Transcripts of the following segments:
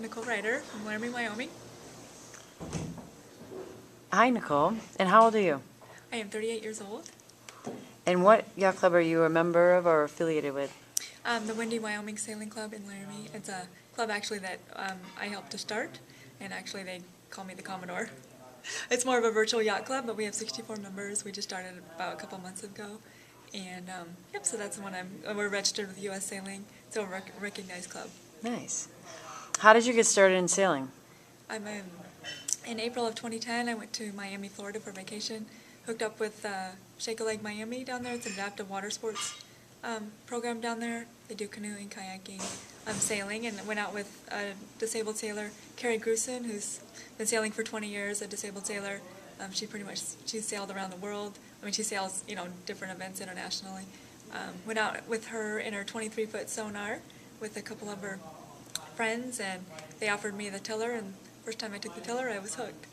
I'm Nichole Rider from Laramie, Wyoming. Hi, Nichole. And how old are you? I am 38 years old. And what yacht club are you a member of or affiliated with? The Windy Wyoming Sailing Club in Laramie. It's a club actually that I helped to start, and actually they call me the Commodore. It's more of a virtual yacht club, but we have 64 members. We just started about a couple months ago, and yep. So that's the one we're registered with U.S. Sailing. It's a recognized club. Nice. How did you get started in sailing? In April of 2010, I went to Miami, Florida for vacation. Hooked up with Shake a Leg Miami down there. It's an adaptive water sports program down there. They do canoeing, kayaking, sailing, and went out with a disabled sailor, Carrie Grusin, who's been sailing for 20 years, a disabled sailor. She sailed around the world. I mean, she sails, different events internationally. Went out with her in her 23-foot sonar with a couple of her friends, and they offered me the tiller, and first time I took the tiller, I was hooked.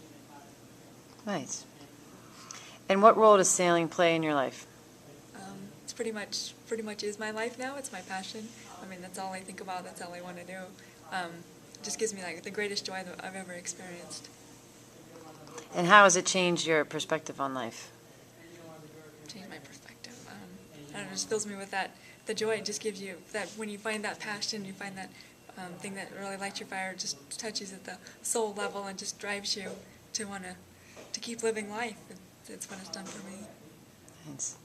Nice. And what role does sailing play in your life? It's pretty much is my life now. It's my passion. I mean, that's all I think about. That's all I want to do. It just gives me like the greatest joy that I've ever experienced. And how has it changed your perspective on life? Changed my perspective. I don't know, it just fills me with the joy. It just gives you that when you find that passion, you find that thing that really lights your fire, it just touches at the soul level and just drives you to want to keep living life. It's what it's done for me. Thanks.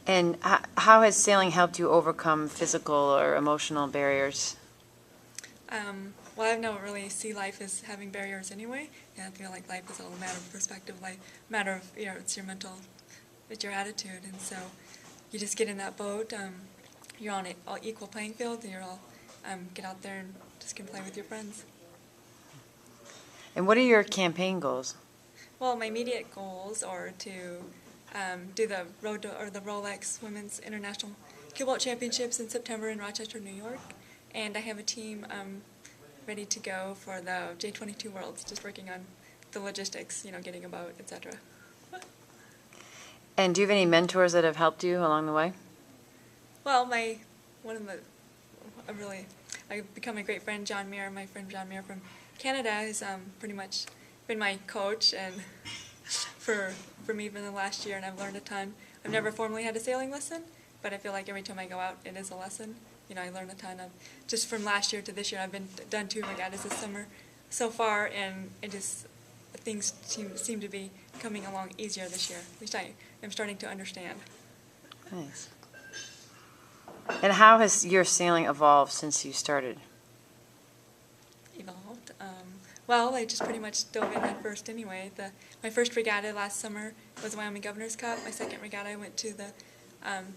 And how has sailing helped you overcome physical or emotional barriers? Well, I don't really see life as having barriers anyway. And I feel like life is all a matter of perspective, matter of, it's your mental, it's your attitude. And so you just get in that boat, you're on an equal playing field, and you're all, get out there and just can play with your friends. And what are your campaign goals? Well, my immediate goals are to do the Rolex Women's International Keelboat Championships in September in Rochester, New York, and I have a team ready to go for the J22 Worlds, just working on the logistics, getting a boat, etc. And do you have any mentors that have helped you along the way? Well, I've become a great friend, John Muir. My friend John Muir from Canada has pretty much been my coach and for me even the last year, and I've learned a ton. I've never formally had a sailing lesson, but I feel like every time I go out, it is a lesson. I learned a ton just from last year to this year. I've done 2 regattas this summer so far, and things seem to be coming along easier this year. At least I am starting to understand. Nice. And how has your sailing evolved since you started? Evolved? Well, I just pretty much dove in head first anyway. My first regatta last summer was the Wyoming Governor's Cup. My second regatta, I went to the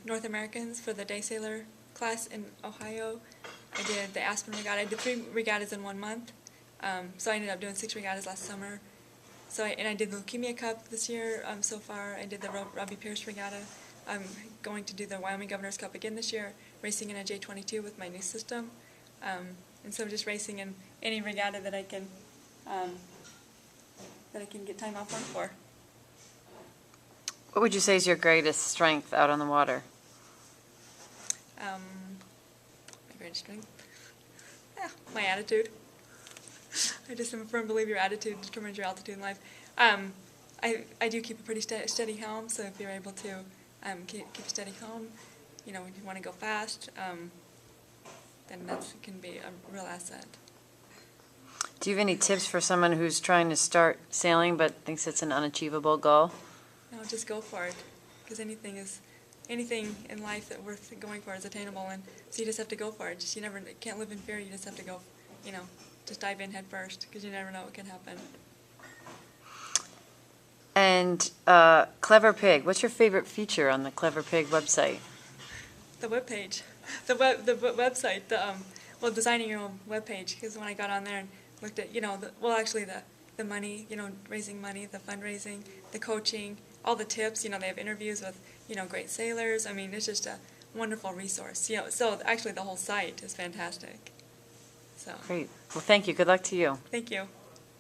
North Americans for the day sailor class in Ohio. I did the Aspen Regatta. I did 3 regattas in 1 month. So I ended up doing 6 regattas last summer. And I did the Leukemia Cup this year so far. I did the Robbie Pierce Regatta. I'm going to do the Wyoming Governor's Cup again this year, racing in a J22 with my new system. And so just racing in any regatta that I can get time off on for. What would you say is your greatest strength out on the water? My greatest strength? My attitude. I just am a firm believer your attitude determines your altitude in life. I do keep a pretty steady helm, so if you're able to keep steady helm, when you want to go fast, then that can be a real asset. Do you have any tips for someone who's trying to start sailing but thinks it's an unachievable goal? No, just go for it, because anything in life that worth going for is attainable, and so you just have to go for it. You can't live in fear. You just have to go, just dive in head first, because you never know what can happen. And Clever Pig, what's your favorite feature on the Clever Pig website? The webpage, the website, designing your own webpage. Because when I got on there and looked at, the money, raising money, the fundraising, the coaching, all the tips. They have interviews with, great sailors. I mean, it's just a wonderful resource. So actually the whole site is fantastic. So. Great. Well, thank you. Good luck to you. Thank you.